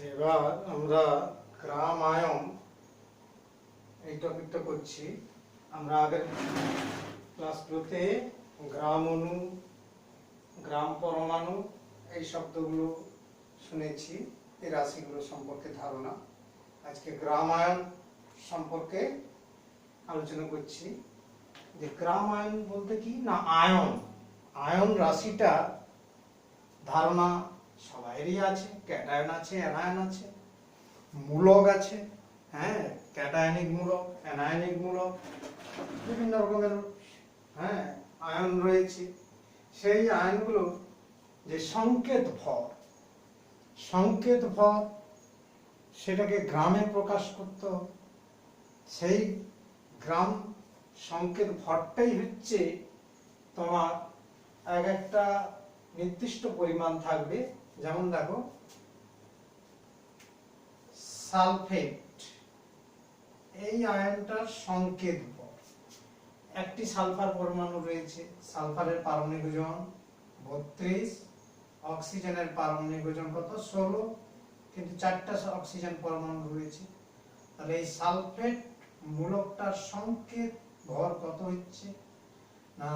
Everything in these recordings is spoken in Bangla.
এবার আমরা গ্রাম আয়ন এই টপিকটা করছি। আমরা আগের ক্লাসগুলোতে গ্রাম অণু, গ্রাম পরমাণু এই শব্দগুলো শুনেছি, এই রাশিগুলো সম্পর্কে ধারণা। আজকে গ্রাম আয়ন সম্পর্কে আলোচনা করছি। যে গ্রাম আয়ন বলতে কি না, আয়ন আয়ন রাশিটা ধারণা সবাইরই আছে। ক্যাটায়ন আছে, অ্যানায়ন আছে, মূলক আছে, হ্যাঁ, ক্যাটায়নিক মূলক, অ্যানায়নিক মূলক, বিভিন্ন রকমের আয়ন রয়েছে। সেই আয়নগুলো যে সংকেত ভর সেটাকে গ্রামে প্রকাশ করতে হবে। সেই গ্রাম সংকেত ভরটাই হচ্ছে তোমার এক একটা নির্দিষ্ট পরিমাণ থাকবে। যেমন দেখো, সালফেট, এই আয়নটার সংকেত ভর, একটি সালফার পরমাণু রয়েছে, সালফারের পারমাণবিক ওজন 32, অক্সিজেনের পারমাণবিক ওজন কত, 16, কিন্তু 4টা অক্সিজেন পরমাণু রয়েছে। তাহলে এই সালফেট মূলকটার সংকেত ভর কত হচ্ছে না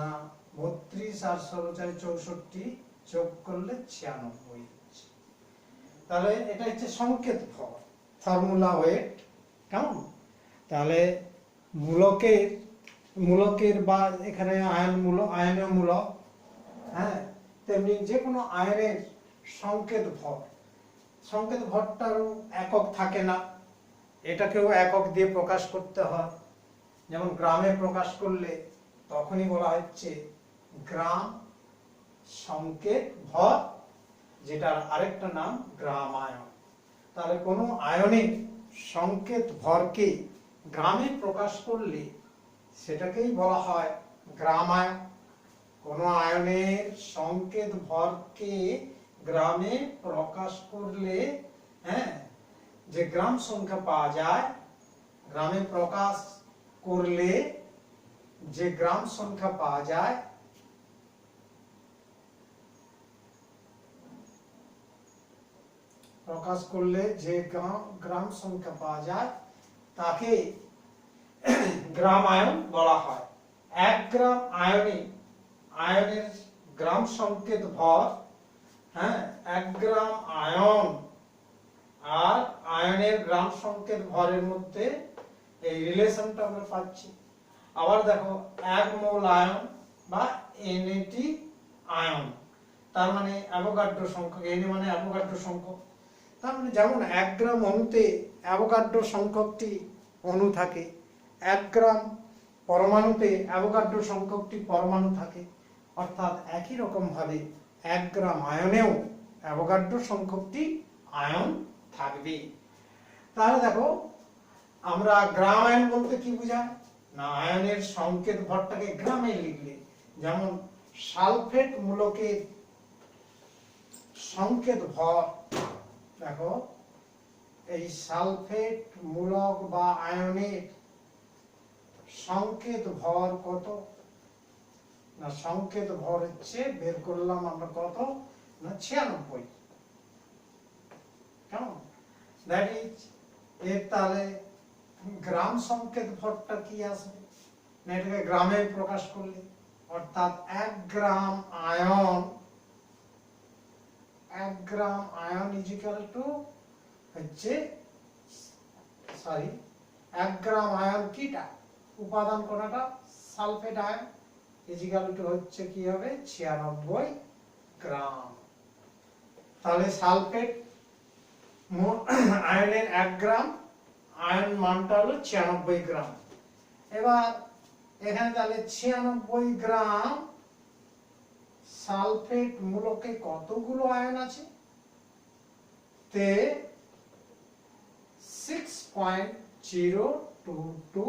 32 আর 16 64, যোগ করলে 96 হচ্ছে। তাহলে এটা হচ্ছে সংকেত ভর, ফর্মুলা ওয়েট। কেমন? তাহলে মূলকের বা এখানে আয়নীয় মূলক, হ্যাঁ, তেমনি যে কোনো আয়নের সংকেত ভরটারও একক থাকে না, এটাকেও একক দিয়ে প্রকাশ করতে হয়। যেমন গ্রামে প্রকাশ করলে তখনই বলা হচ্ছে গ্রাম সংকেত ভর, যেটার আরেকটা নাম গ্রাম আয়ন। তাহলে কোনো আয়নের সংকেত ভরকে গ্রামে প্রকাশ করলে সেটাকেই বলা হয় গ্রাম আয়ন। কোনো আয়নের সংকেত ভরকে গ্রামে প্রকাশ করলে, হ্যাঁ, যে গ্রাম সংখ্যা পাওয়া যায়, গ্রামে প্রকাশ করলে যে গ্রাম সংখ্যা পাওয়া যায়, প্রকাশ করলে যে গ্রাম সংখ্যা পাওয়া যায় তাকে গ্রাম আয়ন বলা হয়। 1 গ্রাম আয়নের গ্রাম সংকেত ভর, হ্যাঁ, 1 গ্রাম আয়ন আর আয়নের গ্রাম সংকেত ভরের মধ্যে এই রিলেশনটা আমরা পাচ্ছি। আবার দেখো, 1 মোল আয়ন বা NAT আয়ন, তার মানে অ্যাভোগাড্রো সংখ্যক, Na মানে অ্যাভোগাড্রো সংখ্যক। তার মানে যেমন 1 গ্রাম অণুতে অ্যাভোগাড্রো সংখ্যকটি অণু থাকে, 1 গ্রাম পরমাণুতে অ্যাভোগাড্রো সংখ্যকটি পরমাণু থাকে, অর্থাৎ একই রকম ভাবে 1 গ্রাম আয়নেও অ্যাভোগাড্রো সংখ্যকটি আয়ন থাকবে। তাহলে দেখো, আমরা গ্রাম আয়ন বলতে কি বোঝায় না, আয়নের সংকেত ভরটাকে গ্রামে লিখলে, যেমন সালফেট মূলকের সংকেত ভর, দেখো এই সালফেট মূলক বা আয়নের সংকেত ভর কত না, সংকেত ভর হচ্ছে, বের করলাম আমরা কত না 96। কেমন? দ্যাট ইজ এর তাহলে গ্রাম সংকেত ভরটা কি আসবে না, এটাকে গ্রামে প্রকাশ করলে, অর্থাৎ 1 গ্রাম আয়ন ইজিক্যাল টু হচ্ছে, 1 গ্রাম আয়ন কিটা, উপাদান কোনটা, সালফেট আয়ন, ইজিক্যাল টু হচ্ছে কি হবে 96 গ্রাম। তাহলে সালফেট আয়নের 1 গ্রাম আয়ন মানটা হলো 96 গ্রাম। এবার এখানে তাহলে 96 গ্রাম সালফেট মূলকে কতগুলো আয়ন আছে, তে 6.022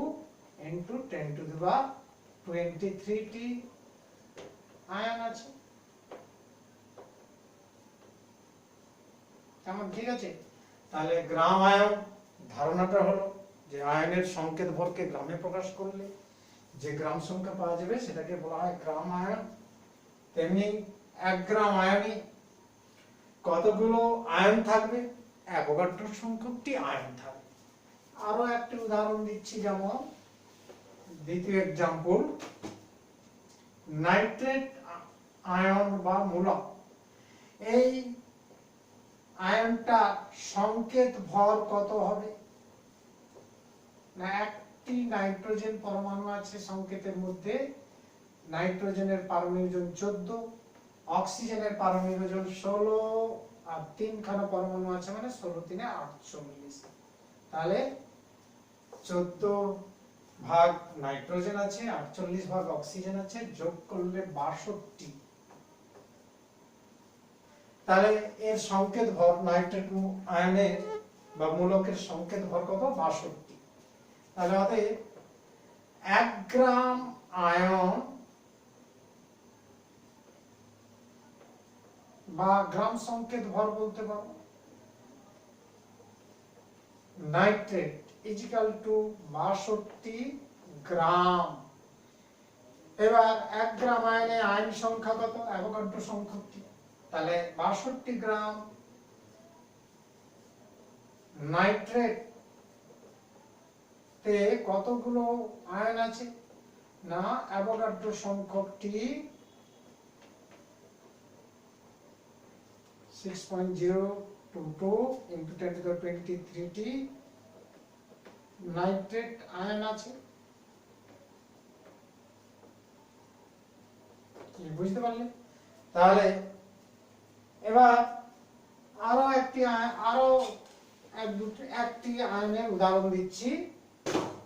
into 10⁻23 টি আয়ন আছে। কেমন? ঠিক আছে। তাহলে গ্রাম আয়ন ধারণাটা হলো যে আয়নের সংকেত ভরকে গ্রামে প্রকাশ করলে যে গ্রাম সংখ্যা পাওয়া যাবে সেটাকে বলা হয় গ্রাম আয়ন। তেমনি 1 গ্রাম আয়নে কতগুলো আয়ন থাকবে, অ্যাভোগাড্রো সংখ্যকটি আয়ন থাকে। আরো একটি উদাহরণ দিচ্ছি, যেমন দ্বিতীয় এক্সাম্পল, নাইট্রেট আয়ন বা মূলক। এই আয়নটা সংকেত ভর কত হবে? না, একটি নাইট্রোজেন পরমাণু আছে সংকেতের মধ্যে, নাইট্রোজেনের পারমাণবিক ওজন 14, অক্সিজেনের পারমাণবিক ওজন 16, আর 3খানা পরমাণু আছে, মানে 16 3 48। তাহলে 14 ভাগ নাইট্রোজেন আছে, 48 ভাগ অক্সিজেন আছে, যোগ করলে 62। তাহলে এর সংকেত ভর, নাইট্রেট আয়নের বা মূলকের সংকেত ভর কত? 62। তাহলে আমাদের 1 গ্রাম আয়ন বা গ্রাম সংকেত ভর বলতে পারো, নাইট্রেট ইজিক্যাল টু 62 গ্রাম। এবার 1 গ্রাম আয়নে আয়ন সংখ্যা কত? অ্যাভোগাড্রো সংখ্যকটি। তাহলে 62 গ্রাম নাইট্রেট তে কতগুলো আয়ন আছে? না, অ্যাভোগাড্রো সংখ্যকটি 6.022 into 10 to the 23টি নাইট্রেট আয়ন আছে। কি বুঝতে পারলে? তাহলে এবার একটি আয়নের উদাহরণ দিচ্ছি,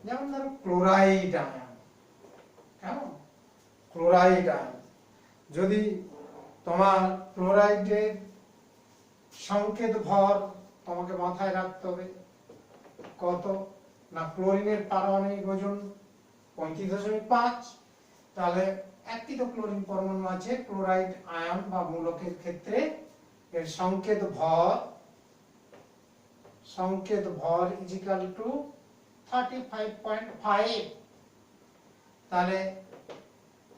যেমন ধরো ক্লোরাইড আয়ন। কেমন? ক্লোরাইড আয়ন, যদি তোমার ক্লোরাইডের সংকেত ভর তোমাকে মাথায় রাখতে হবে কত? না, ক্লোরিনের পারমাণবিক ওজন 35.5। তাহলে একটি তো ক্লোরিন পরমাণু আছে, ক্লোরাইড আয়ন বা মূলকের ক্ষেত্রে এর সংকেত ভর ইজিক্যাল টু 35.5। তাহলে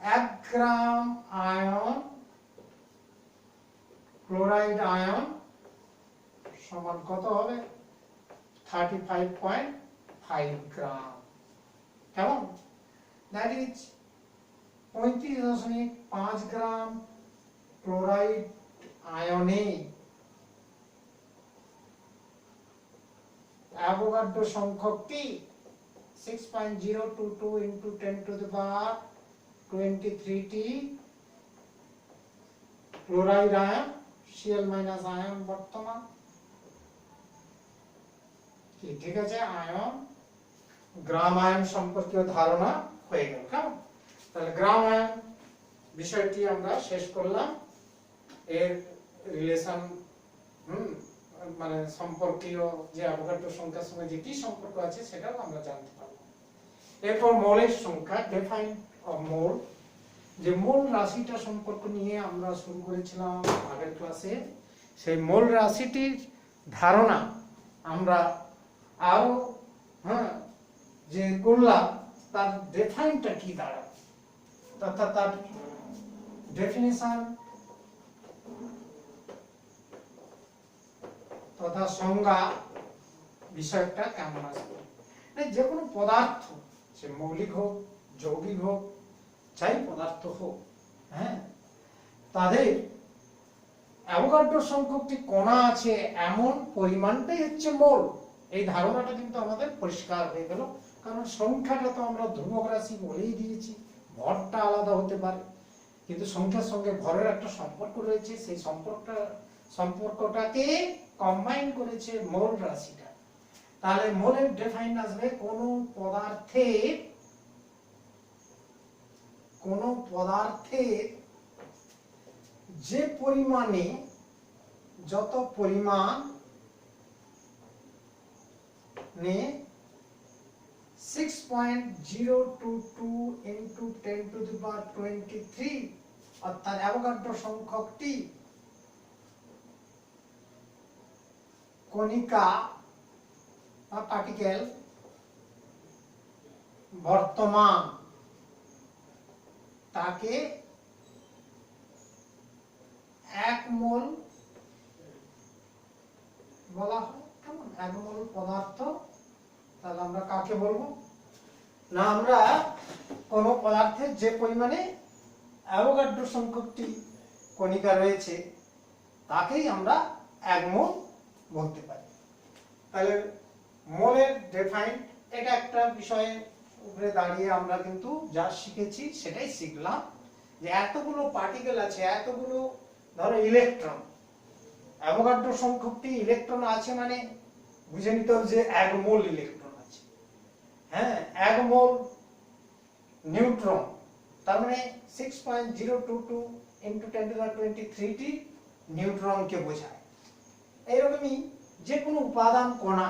1 গ্রাম আয়ন, ক্লোরাইড আয়ন সমান কত হবে? 35.5 গ্রাম। কেমন? দ্যাট ইজ 35.5 গ্রাম ক্লোরাইড আয়নে অ্যাভোগাড্রো সংখ্যকটি 6.022 into 10 to the power 23টি ক্লোরাইড আয়ন, Cl মাইনাস আয়ন বর্তমান। ঠিক আছে, আয়ন, গ্রাম আয়ন সম্পর্কীয় ধারণা হয়ে গেল। কেমন? তাহলে গ্রাম আয়ন বিষয়টি আমরা শেষ করলাম। এর রিলেশন মানে সম্পর্কীয় যে অ্যাভোগাড্রো সংখ্যার সঙ্গে যে কি সম্পর্ক আছে সেটাও আমরা জানতে পারলাম। এরপর মোলের সংখ্যা, ডেফাইন অফ মোল। যে মোল রাশিটা সম্পর্ক নিয়ে আমরা শুরু করেছিলাম আগের ক্লাসে, সেই মোল রাশিটির ধারণা আমরা আরো যে করলাম, তার ডেফাইনটা কি দাঁড়ায়, অর্থাৎ তার ডেফিনিশন তথা সংজ্ঞা বিষয়টা কেমন আসবে। যে কোনো পদার্থ, সে মৌলিক হোক, যৌগিক হোক, যাই পদার্থ হোক, তাদের অ্যাভোগাড্রো সংখ্যকটি কণা আছে এমন পরিমাণটাই হচ্ছে মোল। এই ধারণাটা কিন্তু আমাদের পরিষ্কার হয়ে গেল, কারণ সংখ্যাটা তো আমরা ধ্রুবক রাশি বলেই দিয়েছি, ভরটা আলাদা হতে পারে, কিন্তু সংখ্যার সঙ্গে ভরের একটা সম্পর্ক রয়েছে, সেই সম্পর্কটাকে কম্বাইন করেছে মোল রাশিটা। তাহলে মোলের ডেফাইন আসবে কোন পদার্থের যে পরিমাণে, যত পরিমাণ 6.022 into 10 to the power 23, অর্থাৎ অ্যাভোগাড্রো সংখ্যকটি কণিকা বা পার্টিকেল বর্তমান, তাকে 1 মোল বলা হয়। কেমন? একমোল পদার্থ। তাহলে আমরা কাকে বলবো? না, আমরা কোন পদার্থের যে পরিমাণে অ্যাভোগাড্রো সংখ্যকটি কণিকা রয়েছে তাকেই আমরা একমোল বলতে পারি। তাহলে মোলের ডিফাইন্ড, এটা একটা বিষয়ে উপরে দাঁড়িয়ে আমরা কিন্তু যা শিখেছি সেটাই শিখলাম, যে এতগুলো পার্টিকেল আছে, এতগুলো ধরো ইলেকট্রন, অ্যাভোগাড্রো সংখ্যকটি ইলেকট্রন আছে মানে বুঝে নিতে হবে যে 1 মোল ইলেকট্রন আছে। হ্যাঁ, 1 মোল নিউট্রন, তার মানে 6.022 × 10⁻23 টি নিউট্রনকে বোঝায়। এইরকমই যে কোনো উপাদান কণা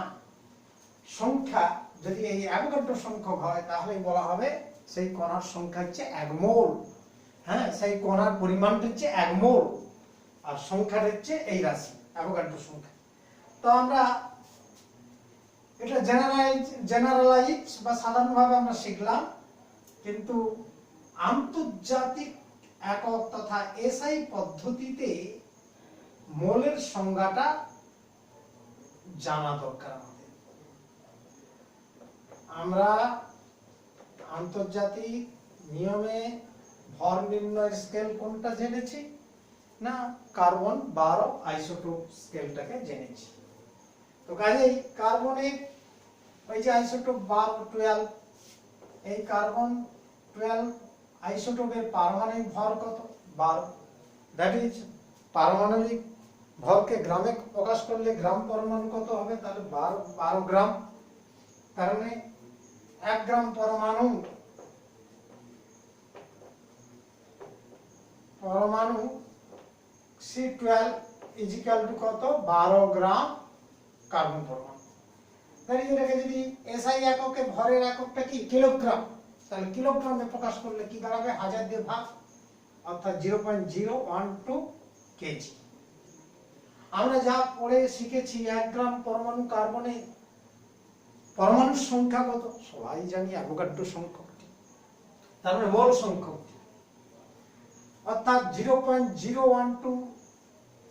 সংখ্যা যদি এই অ্যাভোগাড্রো সংখ্যক হয় তাহলে বলা হবে সেই কণার সংখ্যা হচ্ছে 1 মোল। হ্যাঁ, সেই কণার পরিমাণটা হচ্ছে 1 মোল, আর সংখ্যাটা হচ্ছে এই রাশি অ্যাভোগাড্রো সংখ্যা। তো আমরা এটা জেনারেলাইজ বা সাধারণভাবে আমরা শিখলাম, কিন্তু আন্তর্জাতিক একক তথা এসআই পদ্ধতিতে মোলের সংজ্ঞাটা জানা দরকার আমাদের। আমরা আন্তর্জাতিক নিয়মে ভর নির্ণয়ের স্কেল কোনটা জেনেছি? না, কার্বন 12 আইসোটোপ স্কেলটাকে জেনেছি। তো কাজেই কার্বনের ওই যে আইসোটোপ 12 এই কার্বন 12 আইসোটোপের পারমাণবিক ভর কত? 12। দ্যাট ইজ পারমাণবিক ভরকে গ্রামে প্রকাশ করলে গ্রাম পরমাণু কত হবে? তাহলে 12 গ্রাম। তার মানে 1 গ্রাম পরমাণু C12 = কত? 12 গ্রাম কার্বন পরমাণু। তাহলে এটাকে যদি এসআই এককে ভরের এককটা কি? কিলোগ্রাম। তাহলে কিলোগ্রামে প্রকাশ করলে কি দাঁড়াবে? 1000 দিয়ে ভাগ, অর্থাৎ 0.012 কেজি। আমরা যা পড়ে শিখেছি 1 গ্রাম পরমাণু কার্বনে পরমাণুর সংখ্যা কত? সবাই জানি অ্যাভোগাড্রো সংখ্যকটি, তার মানে মোল সংখ্যকটি, অর্থাৎ 0.012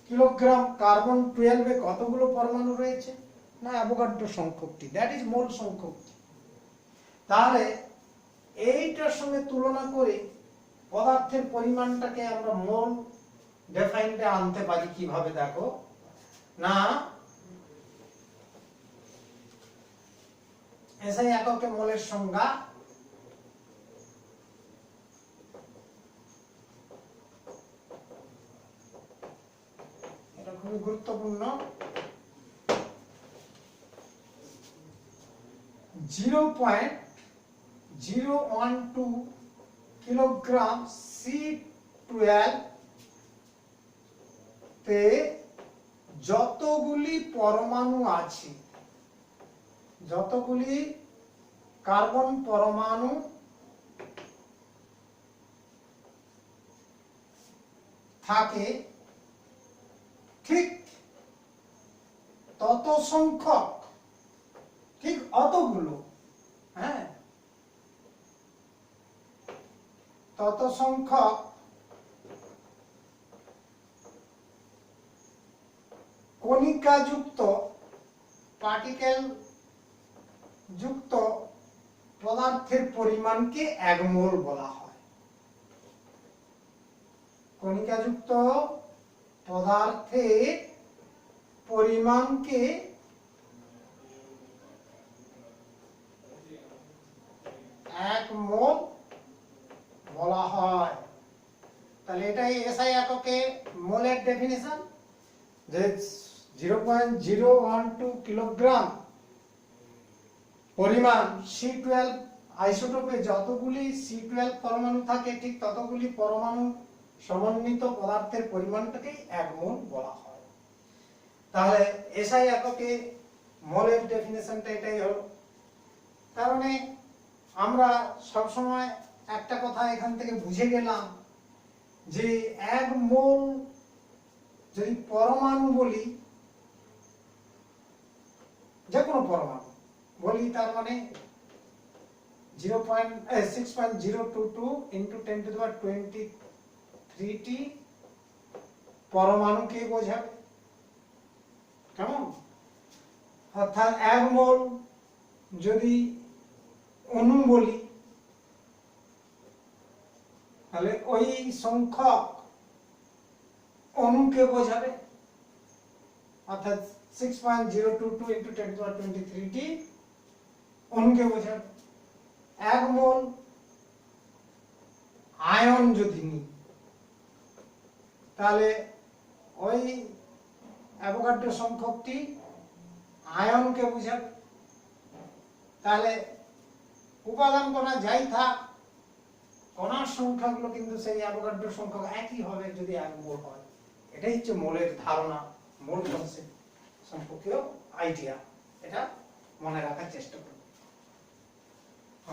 কিলোগ্রাম কার্বন 12 এ কতগুলো পরমাণু রয়েছে? না, অ্যাভোগাড্রো সংখ্যকটি, দ্যাট ইজ মোল সংখ্যকটি। তাহলে এইটার সঙ্গে তুলনা করে পদার্থের পরিমাণটাকে আমরা মোল ডিফাইন্ডে আনতে পারি কিভাবে? দেখো না, এসআই এককে মোলের সংজ্ঞা এটা খুবই গুরুত্বপূর্ণ। 0.012 কিলোগ্রাম C12 তে যতগুলি পরমাণু আছে, যতগুলি কার্বন পরমাণু থাকে ঠিক তত সংখ্যক, ঠিক অতগুলো, হ্যাঁ, তত সংখ্যক কণিকা যুক্ত, পার্টিকেল যুক্ত পদার্থের পরিমাণকে 1 মোল বলা হয়। কণিকা যুক্ত পদার্থের পরিমাণকে 1 মোল বলা হয়। তাহলে এটাই এসআই এককে মোলের ডেফিনিশন, যে 0.012 কিলোগ্রাম পরিমাণ C12 আইসোটোপে যতগুলি C12 পরমাণু থাকে ঠিক ততগুলি পরমাণু সমন্বিত পদার্থের পরিমাণটাকে 1 মোল বলা হয়। তাহলে এসআই এককে মোলের ডেফিনিশনটা এটাই হলো। তার মানে আমরা সব সময় একটা কথা এখান থেকে বুঝে গেলাম যে 1 মোল যদি পরমাণু বলি, যে কোনো পরমাণু বলি, তার মানে 6.022 × 10⁻23 টি পরমাণুকে বোঝাবে। কেমন? অর্থাৎ 1 মোল যদি অণু বলি তাহলে ওই সংখ্যক অণুকে বোঝাবে, অর্থাৎ 6.022 into 1023 টি অণুকে বোঝাবে। 1 মোল আয়ন যদি নিই তাহলে ওই অ্যাভোগাড্রো সংখ্যকটি আয়নকে বোঝাবে। তাহলে উপাদান কণা যাই থাক, কণার সংখ্যাগুলো কিন্তু সেই অ্যাভোগাড্রো সংখ্যক একই হবে যদি 1 মোল হয়। এটাই হচ্ছে মোলের ধারণা, মোল কনসেপ্ট সম্পর্কীয় আইডিয়া। এটা মনে রাখার চেষ্টা করব।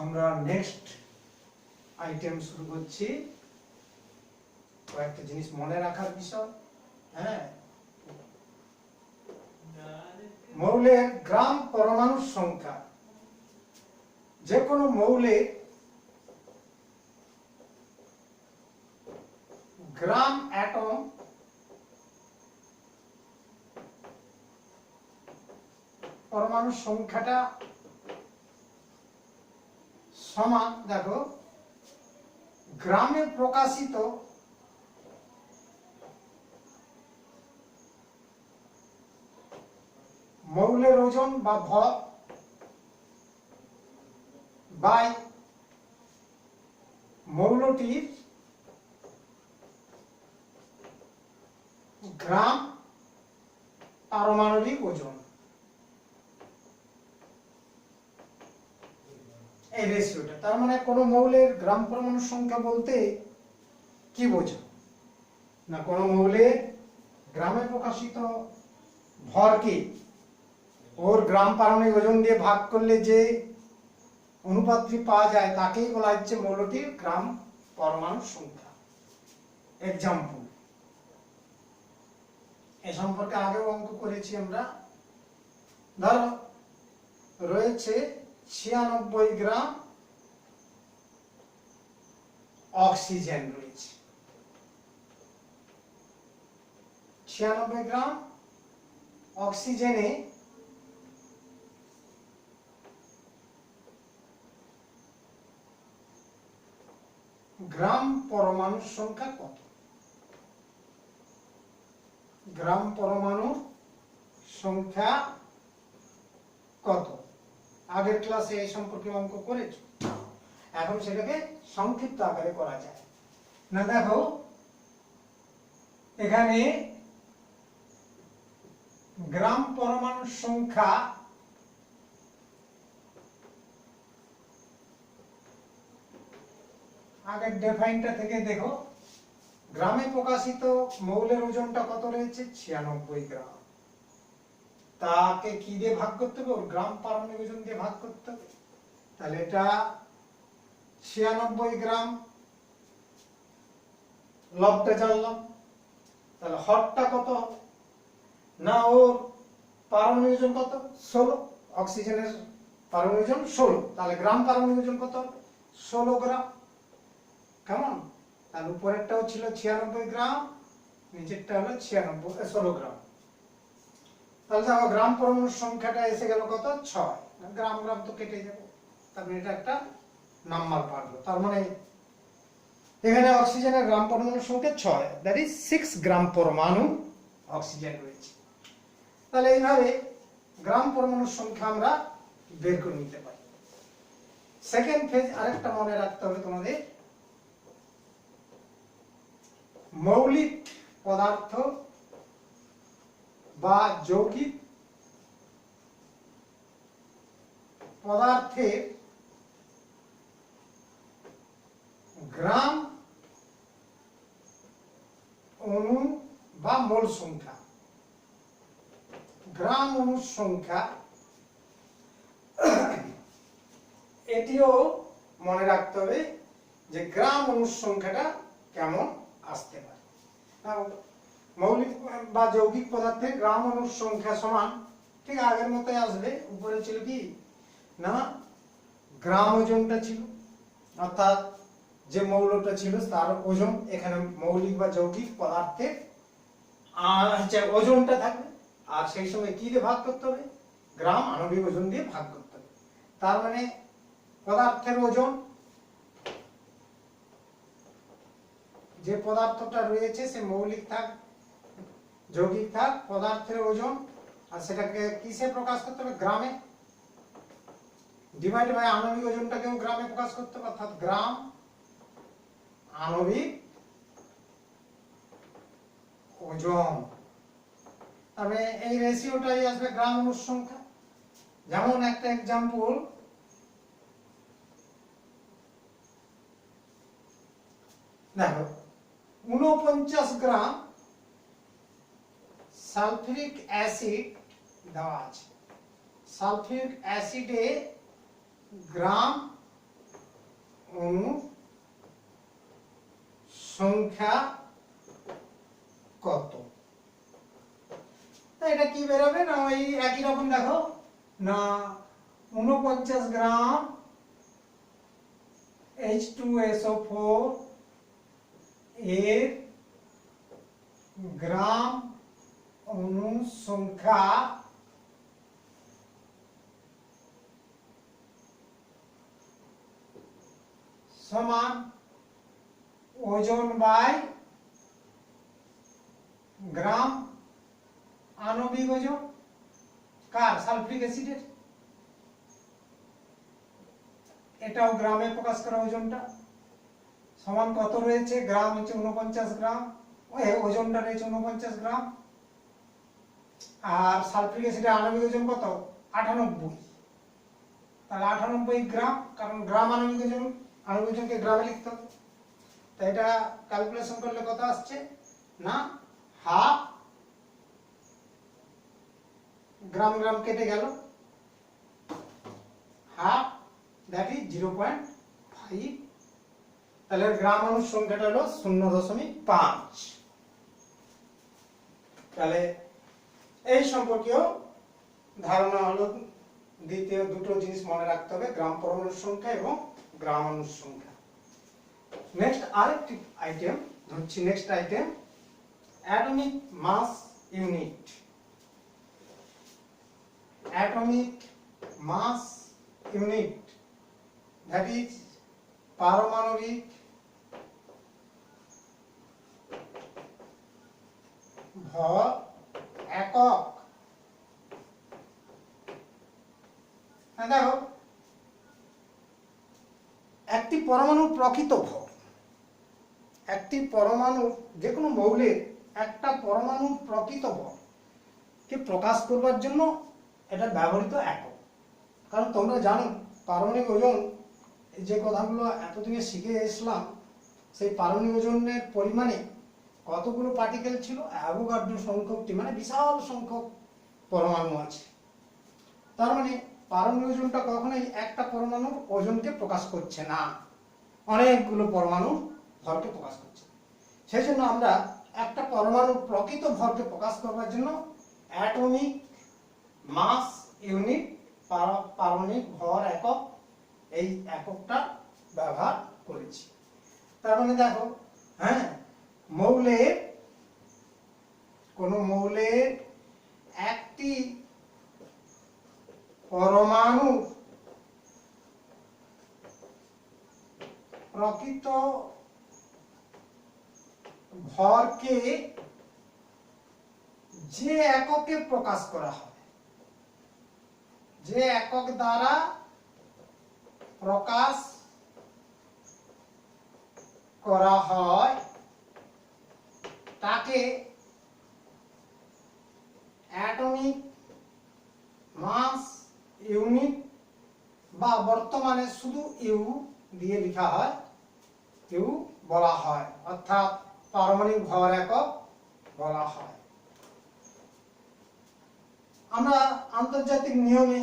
আমরা নেক্সট আইটেম শুরু করছি। কয়েকটা জিনিস মনে রাখার বিষয়। হ্যাঁ, মৌলের গ্রাম পরমাণুর সংখ্যা। যে কোনো মৌলের গ্রাম অ্যাটম পরমাণুর সংখ্যাটা সমান, দেখো, গ্রামে প্রকাশিত মৌলের ওজন বা ভর বাই মৌলটির গ্রাম পারমাণবিক ওজন, এই রেশিওটা। তার মানে কোন মৌলের গ্রাম পরমাণুর সংখ্যা বলতে কি বোঝো না, কোন মৌলের গ্রামে প্রকাশিত ভরকে ওর গ্রাম পারমাণবিক ওজন দিয়ে ভাগ করলে যে অনুপাতটি পাওয়া যায় তাকেই বলা হচ্ছে মৌলটির গ্রাম পরমাণুর সংখ্যা। এক্সাম্পল, এ সম্পর্কে আগেও অঙ্ক করেছি আমরা। ধরো রয়েছে 96 গ্রাম অক্সিজেন রয়েছে, 96 গ্রাম অক্সিজেনে গ্রাম পরমাণুর সংখ্যা কত? গ্রাম পরমাণুর সংখ্যা কত? আগের ক্লাসে এই সম্পর্কে অঙ্ক করেছো, এখন সেটাকে সংক্ষিপ্ত আকারে করা যায় না। দেখো এখানে গ্রাম পরমাণুর সংখ্যা আগের ডেফাইনটা থেকে দেখো, গ্রামে প্রকাশিত মৌলের ওজনটা কত রয়েছে? 96 গ্রাম। তাকে কি দিয়ে ভাগ করতে হবে? ওর গ্রাম পারমাণবিক ওজন দিয়ে ভাগ করতে হবে। তাহলে এটা 96 গ্রাম, লবটা জানলাম। তাহলে হরটা কত হবে না, ওর পারমাণবিক ওজন কত? 16। অক্সিজেনের পারমাণবিক ওজন 16, তাহলে গ্রাম পারমাণবিক ওজন কত হবে? 16 গ্রাম। কেমন? তার উপরেরটাও ছিল 96 গ্রাম, নিচেরটা হলো 16 গ্রাম। তাহলে দেখো গ্রাম পরমাণুর সংখ্যাটা এসে গেল কত? 6। গ্রাম গ্রাম তো কেটে যাবে, তারপরে এটা একটা নাম্বার পারলো। তার মানে এখানে অক্সিজেনের গ্রাম পরমাণুর সংখ্যা 6, দ্যাট ইজ 6 গ্রাম পরমাণু অক্সিজেন রয়েছে। তাহলে এইভাবে গ্রাম পরমাণুর সংখ্যা আমরা বের করে নিতে পারি। সেকেন্ড ফেজ আরেকটা মনে রাখতে হবে তোমাদের, মৌলিক পদার্থ বা যৌগিক পদার্থের গ্রাম অণু বা মোল সংখ্যা। গ্রাম অণুর সংখ্যা এটিও মনে রাখতে হবে যে গ্রাম অণুর সংখ্যাটা কেমন আসতে পারে। মৌলিক বা যৌগিক পদার্থের গ্রাম অণুর সংখ্যা সমান ঠিক আগের মতোই আসবে। উপরে ছিল কি না, গ্রাম ওজনটা ছিল, অর্থাৎ যে মৌলটা ছিল তার ওজন। এখানে মৌলিক বা যৌগিক পদার্থের ওজনটা থাকবে, আর সেই সঙ্গে কি দিয়ে ভাগ করতে হবে? গ্রাম আণবিক ওজন দিয়ে ভাগ করতে হবে। তার মানে পদার্থের ওজন, যে পদার্থটা রয়েছে সে মৌলিক থাক যৌগিক থাক, পদার্থের ওজন, আর সেটাকে কিসে প্রকাশ করতে হবে? গ্রামে। ডিভাইড বাই আণবিক ওজনটাকেও গ্রামে প্রকাশ করতে হবে, অর্থাৎ গ্রাম আণবিক ওজন। তবে এই রেশিওটাই আসবে গ্রাম অণুর সংখ্যা। যেমন একটা এক্সাম্পল, দেখো 49 গ্রাম সালফিউরিক অ্যাসিড দেওয়া আছে। সালফিউরিক অ্যাসিডে গ্রাম অণু সংখ্যা কত? এটা কি বেরোবে না, ওই একই রকম দেখো না, 49 গ্রাম H2SO4 এর গ্রাম অণু সংখ্যা সমান ওজন বাই গ্রাম আণবিক ওজন। কার? সালফিউরিক অ্যাসিডের। এটাও গ্রামে প্রকাশ করা ওজনটা সমান কত রয়েছে? গ্রাম হচ্ছে 49 গ্রাম, ওজনটা রয়েছে 49 গ্রাম, আর সালফিউরিক অ্যাসিডের আণবিক ওজন কত? 98। তাহলে 98 গ্রাম, কারণ গ্রাম আণবিক ওজন, আণবিক ওজনকে গ্রামে লিখতে হবে। তাই এটা ক্যালকুলেশন করলে কত আসছে না, হাফ, গ্রাম গ্রাম কেটে গেল, হাফ, দ্যাট ইজ 0.5। তাহলে গ্রাম অণুর সংখ্যাটা হলো 0.5। তাহলে এই সম্পর্কেও ধারণা হলো, দ্বিতীয় দুটো জিনিস মনে রাখতে হবে, গ্রাম পরমাণুর সংখ্যা এবং গ্রাম অণুর সংখ্যা। নেক্সট আরেকটি আইটেম ধরছি, next item atomic mass unit. Atomic mass unit, that is পারমাণবিক ভর একক। দেখো একটি পরমাণুর প্রকৃত ভর, একটি পরমাণু, যে কোনো মৌলের একটা পরমাণুর প্রকৃত ভর কে প্রকাশ করবার জন্য এটা ব্যবহৃত একক। কারণ তোমরা জানো পারমাণবিক ওজন, যে কথাগুলো এতদিনে শিখে এসলাম, সেই পারমাণবিক ওজনের পরিমাণে কতগুলো পার্টিকেল ছিল? অ্যাভোগাড্রো সংখ্যকটি, মানে বিশাল সংখ্যক পরমাণু আছে। তার মানে পারমাণবিক ওজনটা কখনোই একটা পরমাণুর ওজনকে প্রকাশ করছে না, অনেকগুলো পরমাণুর ভরকে প্রকাশ করছে। সেই জন্য আমরা একটা পরমাণুর প্রকৃত ভরকে প্রকাশ করবার জন্য অ্যাটমিক মাস ইউনিট, পারমাণবিক ভর একক, এই এককটা ব্যবহার করেছি। তার মানে দেখো, হ্যাঁ, মৌলের, কোন মৌলের একটি পরমাণু প্রকৃত ভরকে যে এককে প্রকাশ করা হয়, যে একক দ্বারা প্রকাশ করা হয় তাকে অ্যাটমিক মাস ইউনিট, বা বর্তমানে শুধু ইউ দিয়ে লেখা হয়, ইউ বলা হয়, অর্থাৎ পারমাণবিক ভর একক বলা হয়। আমরা আন্তর্জাতিক নিয়মে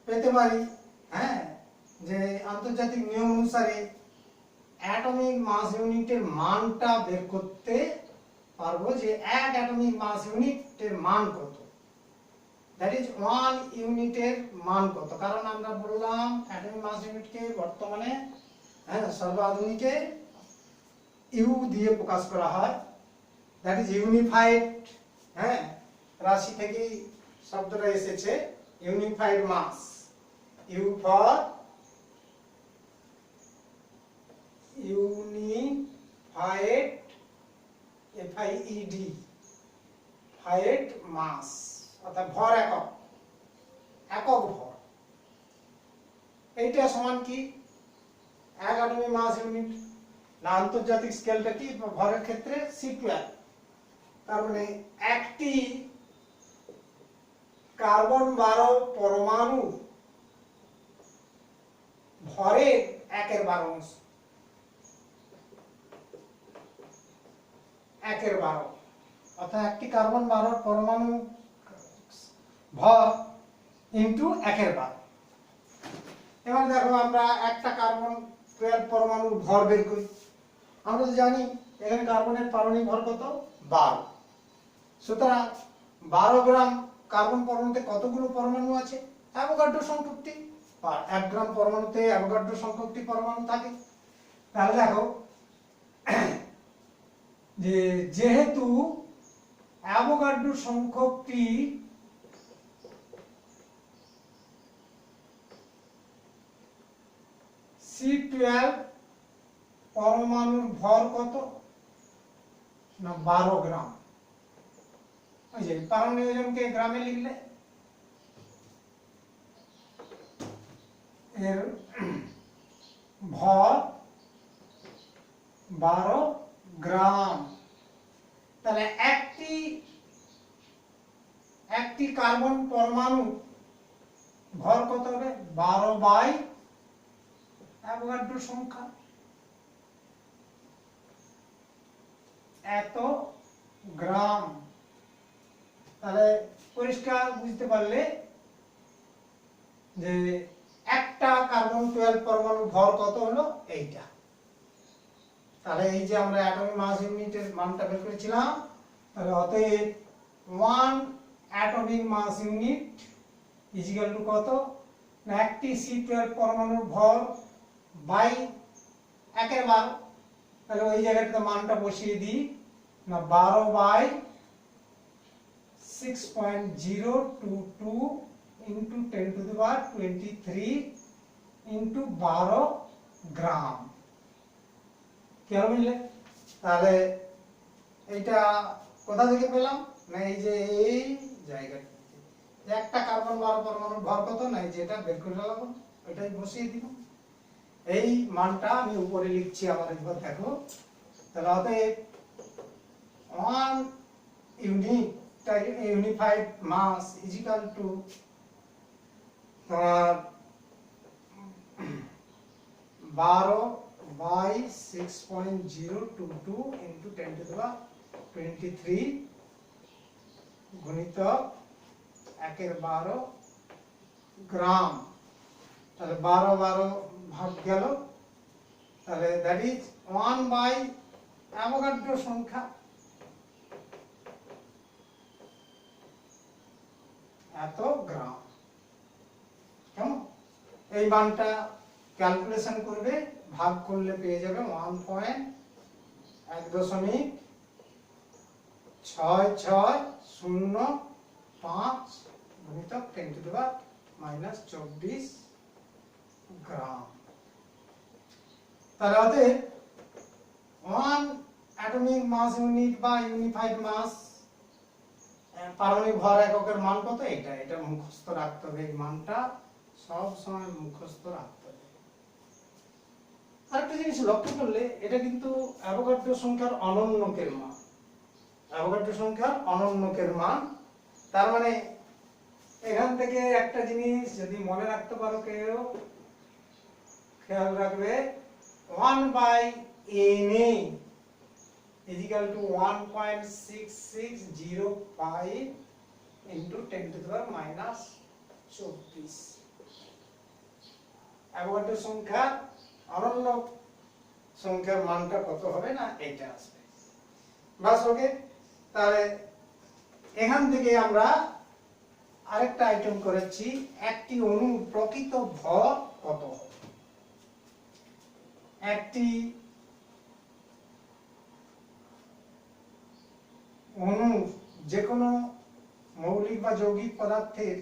পেতে পারি, হ্যাঁ, যে আন্তর্জাতিক নিয়ম অনুসারে অ্যাটমিক মাস ইউনিটের মানটা বের করতে পারবো, যে এক অ্যাটমিক মাস ইউনিটের মান কত, দ্যাট ইজ 1 ইউনিটের মান কত। কারণ আমরা বললাম অ্যাটমিক মাস ইউনিটকে বর্তমানে, হ্যাঁ, সর্বাধুনিকে ইউ দিয়ে প্রকাশ করা হয়, দ্যাট ইজ ইউনিফাইড, হ্যাঁ, রাশি থেকে শব্দটা এসেছে unified mass, U for unified, FIED, fied mass অর্থাৎ ভর একক, একক ভর। এইটা সমান কি 1 অ্যাটমিক মাস ইউনিট, না আন্তর্জাতিক স্কেলটা কি ভরের ক্ষেত্রে C12। তার মানে একটি কার্বন 12 পরমাণু ভরের 1/12 অংশ, 1/12, অর্থাৎ একটি কার্বন 12 পরমাণু ভর ইনটু 1/12। এবার দেখো আমরা একটা কার্বন 12 পরমাণুর ভর বের করি। আমরা তো জানি এখানে কার্বনের পারমাণবিক ভর কত 12, সুতরাং 12 গ্রাম কার্বন পরমাণুতে কতগুলো পরমাণু আছে, অ্যাভোগাড্রো সংখ্যকটি, আর 1 গ্রাম পরমাণুতে অ্যাভোগাড্রো সংখ্যকটি পরমাণু থাকে। তাহলে দেখো যে যেহেতু অ্যাভোগাড্রো সংখ্যকটি C12 পরমাণুর ভর কত না 12 গ্রাম। ওই যে পারমাণবিক ওজনকে গ্রামে লিখলে এর ভর 12 গ্রাম। তাহলে একটি কার্বন পরমাণু ভর কত হবে 12 বাই অ্যাভোগাড্রো সংখ্যা, এত গ্রাম। তাহলে পরিষ্কার বুঝতে পারলে যে একটা কার্বন 12 পরমাণু ভর কত হলো এইটা। তাহলে এই যে আমরা অ্যাটমিক মাস ইউনিটের মানটা বের করেছিলাম, তাহলে অতএব 1 atomic mass unit is equal to কত না একটি C12 পরমাণুর ভর বাই 1/12। তাহলে ওই জায়গাটাতে মানটা বসিয়ে দিই না 12 বাই 6.022 ইন্টু 10⁻23 ইন্টু 12 গ্রাম। কি হবে বুঝলে? তাহলে এইটা কোথা থেকে পেলাম না এই যে এই জায়গাটা, একটা কার্বন 12 পরমাণুর ভর কত না এই যেটা বের করে ফেলাম, এটাই বসিয়ে দিব। এই মানটা আমি উপরে লিখছি আমার একবার দেখো। তাহলে অতএব 1 unified mass is equal to 12 by 6.022 into 10⁻23 গুণিতক 1/12 গ্রাম। তাহলে 12 ভাগ গেল, তাহলে দ্যাট ইজ 1 বাই অ্যাভোগাড্রো সংখ্যা, এত গ্রাম। কেমন? এই মানটা ক্যালকুলেশন করবে, ভাগ করলে পেয়ে যাবে 1.16605 গুণিতক 10⁻⁻24 গ্রাম। তাহলে অতএব 1 অ্যাটমিক মাস ইউনিট বা ইউনিফাইড মাস পারমাণবিক ভর এককের মান কত, এটা মুখস্থ রাখতে হবে। এই মানটা সব সময় মুখস্থ রাখতে হবে। আরেকটা জিনিস লক্ষ্য করলে এটা কিন্তু অ্যাভোগাড্রো সংখ্যার অনন্যকের মান, অ্যাভোগাড্রো সংখ্যার অনন্যকের মান। তার মানে এখান থেকে একটা জিনিস যদি মনে রাখতে পারো কেউ, খেয়াল রাখবে 1 by Na is equal to 1.6605 into 10⁻⁻24। Avogadro সংখ্যা অনন্য সংখ্যার মানটা কত হবে না এইটা আসবে। বাস ওকে। তাহলে এখান থেকে আমরা আরেকটা আইটেম করেছি, একটি অণুর প্রকৃত ভর কত হবে। একটি অণু যে কোনো মৌলিক বা যৌগিক পদার্থের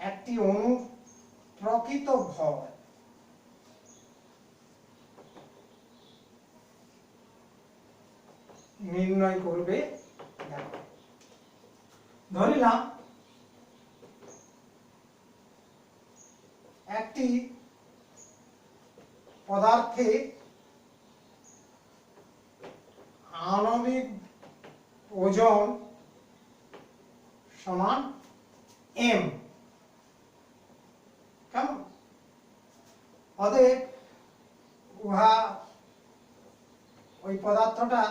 একটি অণুর প্রকৃত ভর নির্ণয় করবে। ধরিলাম একটি পদার্থে আণবিক ওজন সমান m, কেমন? অতএব উহা ওই পদার্থটা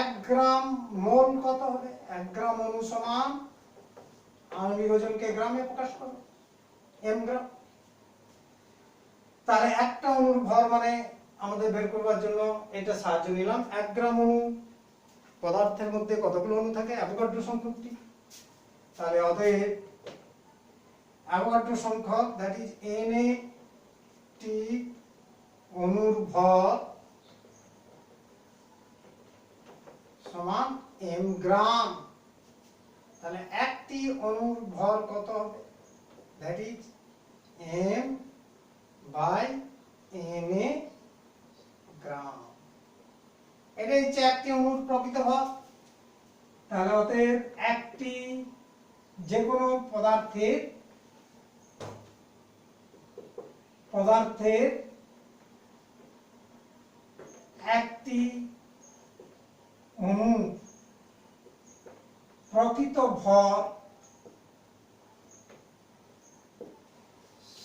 1 গ্রাম মোল কত হবে? 1 গ্রাম অণু সমান আণবিক ওজনকে গ্রামে প্রকাশ করবে, m গ্রাম। তাহলে একটা অণুর ভর মানে আমাদের বের করবার জন্য এটা সাহায্য নিলাম। 1 গ্রাম অণু পদার্থের মধ্যে কতগুলো অণু থাকে? অ্যাভোগাড্রো সংখ্যকটি। তাহলে অতএব অ্যাভোগাড্রো সংখ্যক দ্যাট ইজ Na টি অণুর ভর সমান m গ্রাম। তাহলে একটি অণুর ভর কত হবে? That is m by Na গ্রাম। এটা হচ্ছে একটি অণুর প্রকৃত ভর। তাহলে অতএব একটি যে কোনো পদার্থের একটি অণু প্রকৃত ভর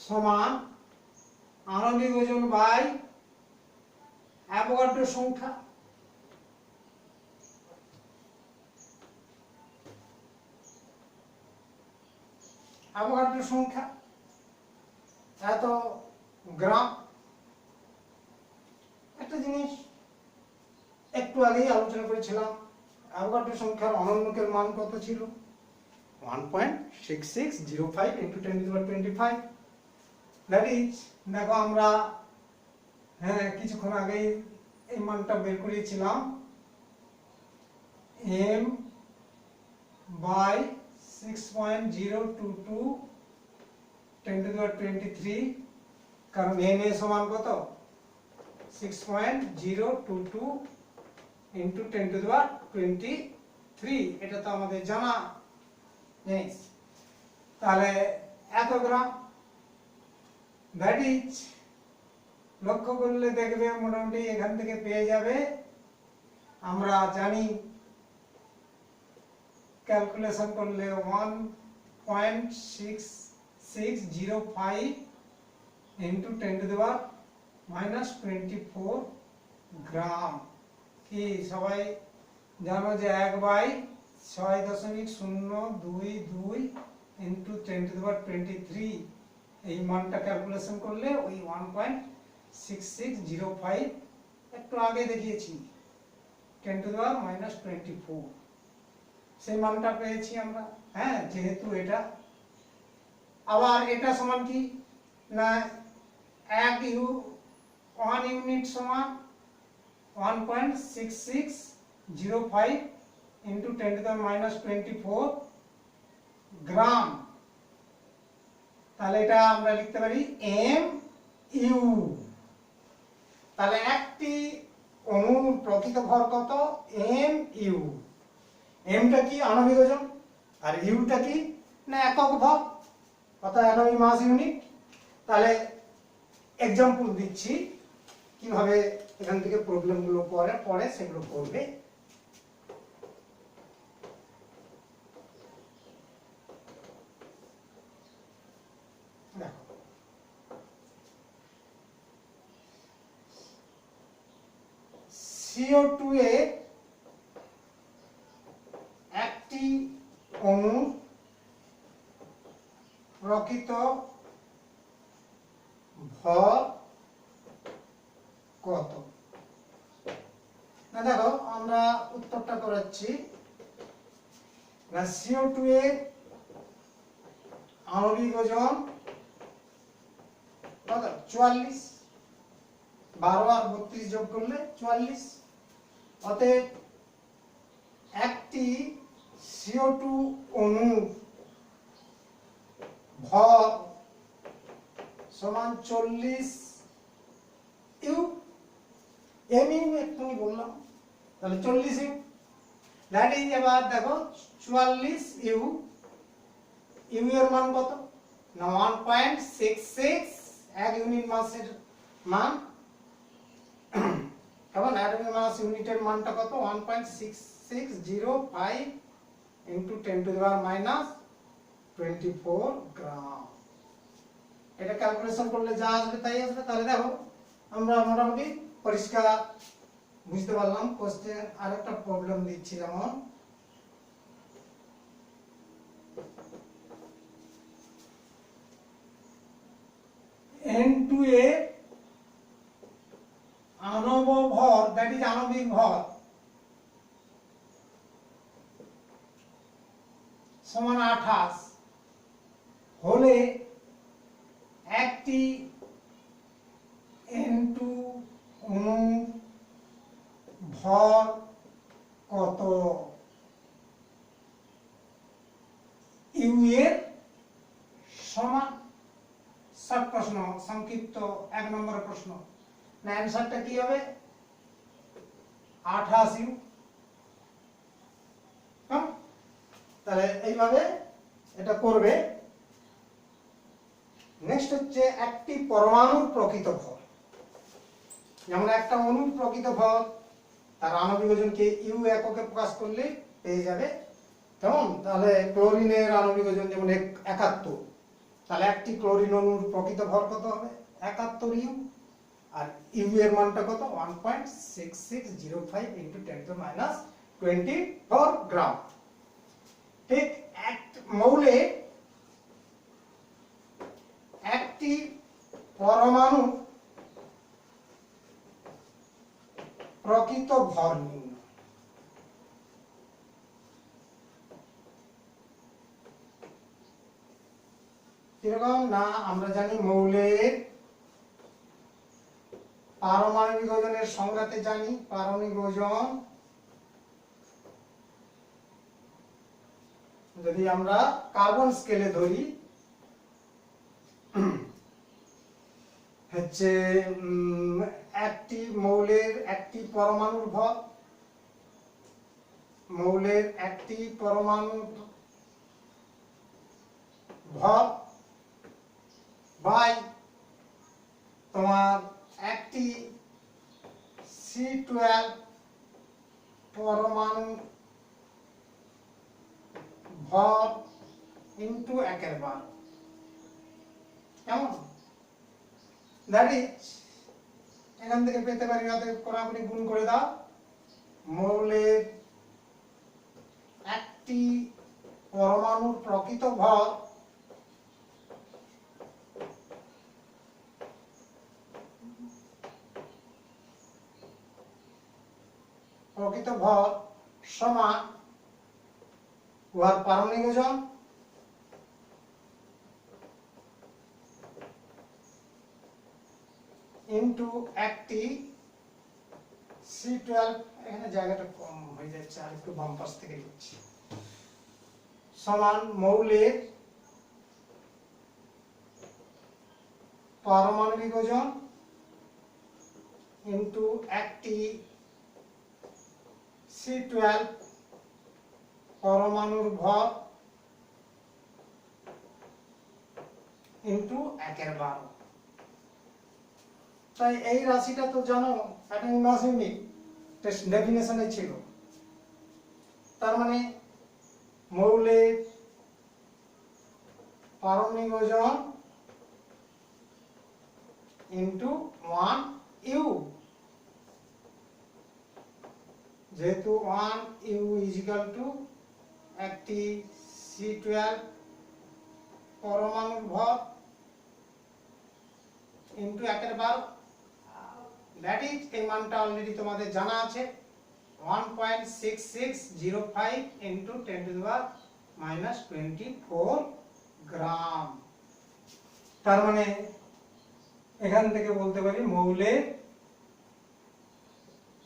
সমান আণবিক ওজন বাই অ্যাভোগাড্রো সংখ্যা। অ্যাভোগাড্রো সংখ্যা এত গ্রাম। একটা জিনিস একটু আগেই আলোচনা করেছিলাম, অ্যাভোগাড্রো সংখ্যার অনন্যকের মান কত ছিল? 1.6605 × 10⁻25। দ্যাট ইজ, দেখো আমরা কিছুক্ষণ আগেই এই মানটা বের করেছিলাম, m বাই 6.022 10⁻23, কারণ Na সমান কত? 6.022 × 10⁻23, এটা তো আমাদের জানা জিনিস। তাহলে এত গ্রাম। দ্যাট ইজ, লক্ষ্য করলে দেখবে মোটামুটি এখান থেকে পেয়ে যাবে, আমরা জানি ক্যালকুলেশন করলে 1.6605 × 10⁻24 গ্রাম। কি সবাই জানো যে 1/6.022 × 10⁻23, এই মানটা ক্যালকুলেশন করলে ওই 1.6605 একটু আগে দেখিয়েছি 10⁻24, সেই মানটা পেয়েছি আমরা। যেহেতু এটা, আবার এটা সমান কি না, 1 ইউনিট সমান 1.6605 × 10⁻24 গ্রাম। তাহলে এটা আমরা লিখতে পারি mu। তাহলে একটি অণুর প্রকৃত ভর কত? mu। mটা কি? আণবিক ওজন। আর ইউটা কি? না একক ভর, অর্থাৎ অ্যাটমিক মাস ইউনিট। তাহলে এক্সাম্পল দিচ্ছি কিভাবে এখান থেকে প্রবলেমগুলো পরে সেগুলো করবে। দেখো, CO2 এর একটি অণুর প্রকৃত ভর কত? না দেখো, আমরা উত্তরটা করাচ্ছি না, CO2 এর আণবিক ওজন কত? 44। 12 আর 32 যোগ করলে 44। অতএব একটি CO2 অণুর ভর সমান 40 ইউ, এমইউ একটুখানি বললাম, তাহলে 40 ইউ, দ্যাট ইজ, এবার দেখো 44 ইউ, ইউ এর মান কত না 1.66, এক ইউনিট মাসের মান, কেমন অ্যাটমিক মাস ইউনিটের মানটা কত 1.6605 into 10 to the power minus 24 গ্রাম। এটা ক্যালকুলেশন করলে যা আসবে তাই আসবে। তাহলে দেখো আমরা মোটামুটি পরিষ্কার বুঝতে পারলাম। কোশ্চেন আরেকটা প্রবলেম দিচ্ছি, যেমন N2 এর আণব ভর, দ্যাট ইজ আণবিক ভর, সমান 28 হলে একটি N2 অণু ভর কত? ইউ এর সমান, শর্ট প্রশ্ন, সংক্ষিপ্ত 1 নম্বর প্রশ্ন। না অ্যানসারটা কি হবে 28 ইউ। তাহলে এইভাবে এটা করবে। নেক্সট হচ্ছে একটি পরমাণুর প্রকৃত ভর। যেমন একটা অণুর প্রকৃত ভর তার আণবিক ওজনকে ইউ এককে প্রকাশ করলে পেয়ে যাবে। কেমন? তাহলে ক্লোরিনের আণবিক ওজন যেমন 71, তাহলে একটি ক্লোরিন অণুর প্রকৃত ভর কত হবে 71 ইউ, আর ইউ এর মানটা কত 1.6605 ইনটু 10 টু মাইনাস 24 গ্রাম। ঠিক এক মৌলে একটি পরমাণু প্রকৃত ভর নির্ণয়। কিরকম না আমরা জানি মৌলের পারমাণবিক ওজনের সংজ্ঞাতে জানি, পারমাণবিক ওজন যদি আমরা কার্বন স্কেলে ধরি হচ্ছে একটি মৌলের একটি পরমাণুর ভর, মৌলের একটি পরমাণুর ভর বাই তোমার একটি C12 পরমাণু ভর ইনটু 1/12। কেমন? দ্যাট ইজ, এখান থেকে পেতে পারি, অতএব কোনাকুনি গুণ করে দাও। মৌলের একটি পরমাণুর প্রকৃত ভর সমান উহার পারমাণবিক ওজন ইনটু একটি C12, এখানে জায়গাটা কম হয়ে যাচ্ছে, আর একটু বাম পাশ থেকে লিখছি, সমান মৌলের পারমাণবিক ওজন ইনটু একটি C12 পরমাণুর ভর ইনটু 1/12। তাই এই রাশিটা তো জানো অ্যাটমিক মাস ইউনিট টেস্ট ডেফিনেশনে ছিল। তার মানে মৌলের পারমাণবিক ওজন ইনটু 1 ইউ, যেহেতু 1 ইউ ইজ ইকুয়াল টু একটি C12 পরমাণুর ভর ইনটু 1/12, দ্যাট ইজ, এই মানটা অলরেডি তোমাদের জানা আছে 1.6605 into 10 to the power minus 24 গ্রাম। তার মানে এখান থেকে বলতে পারি মৌলের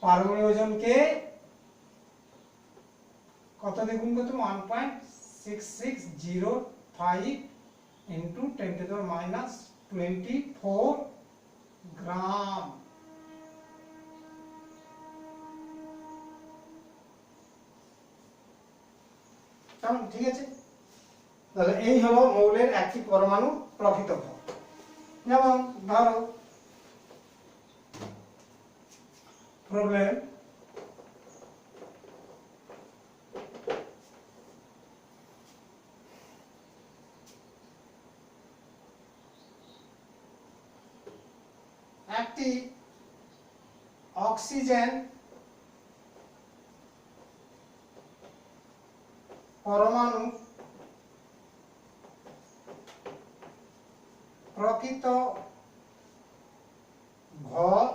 পারমাণবিক ওজনকে কত দিয়ে গুণ করতে 1.6605 ইন্টু 10⁻24 গ্রাম। কেমন? ঠিক আছে, তাহলে এই হলো মৌলের একটি পরমাণু প্রকৃত ভর। যেমন ধরো প্রবলেম একটি অক্সিজেন পরমাণু প্রকৃত ভর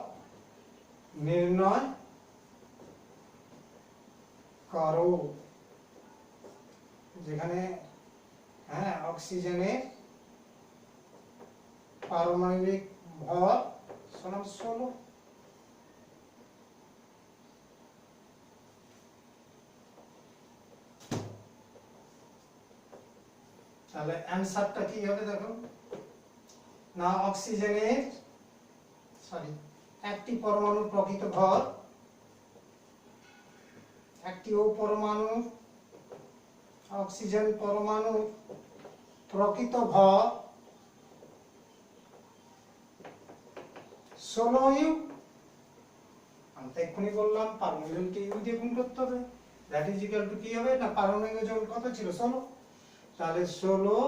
নির্ণয় করো। যেখানে অক্সিজেনের পারমাণবিক ভর সমান 16। তাহলে অ্যানসারটা কি হবে দেখো না, অক্সিজেনের একটি পরমাণুর প্রকৃত ভর, একটি ও পরমাণু অক্সিজেন পরমাণু প্রকৃত ভর 16U। আমি তো এক্ষুনি বললাম পারমাণবিক ওজনকে ইউ দিয়ে গুণ করতে হবে, দ্যাট ইজ ইকুয়াল টু কি হবে না, পারমাণবিক ওজন কত ছিল 16, তাহলে 16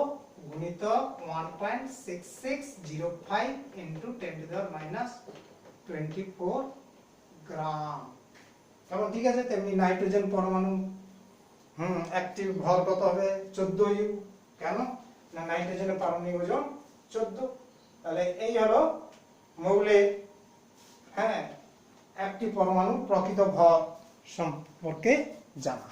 গুণিতক 1.6605 ইন্টু 10⁻24 গ্রাম। কেমন? ঠিক আছে। তেমনি নাইট্রোজেন পরমাণু অ্যাক্টিভ ভর কত হবে 14U। কেন না নাইট্রোজেনের পারমাণবিক ওজন 14। তাহলে এই হলো মৌলের একটি পরমাণু প্রকৃত ভর সম্পর্কে জানা।